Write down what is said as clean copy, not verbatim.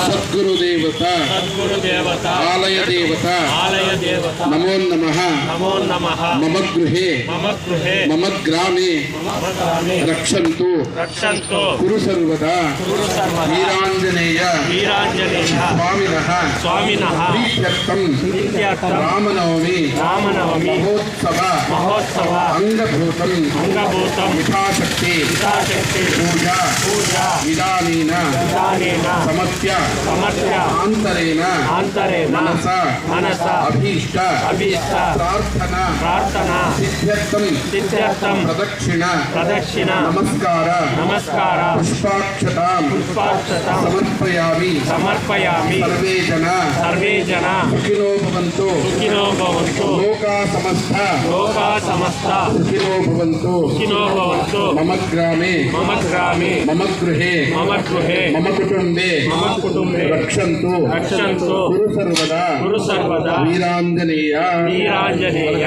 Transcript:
సద్గురుదేవత ఆలయ దేవత నమో నమః మమ గృహే మమ గ్రామే రక్షంతు కురు సర్వదా వీరాంజనేయ స్వామినః ప్రీత్యర్థం రామనవమి మహోత్సవ అంగభూతం యథాశక్తి పూజా విధానేన సమర్ప్య ఆంతరేణ మనస అభీష్ట ప్రార్థన సిద్ధ్యర్థం ప్రదక్షిణ నమస్కార పుష్పాక్షతాం సమర్పయామి సర్వే జన సుఖినో భవంతు లోకా సమస్త సుఖినో భవంతు మమ గ్రామే మమ గృహే మమ కుటుంబే రక్షంతు కురు సర్వదా వీరాంజనేయ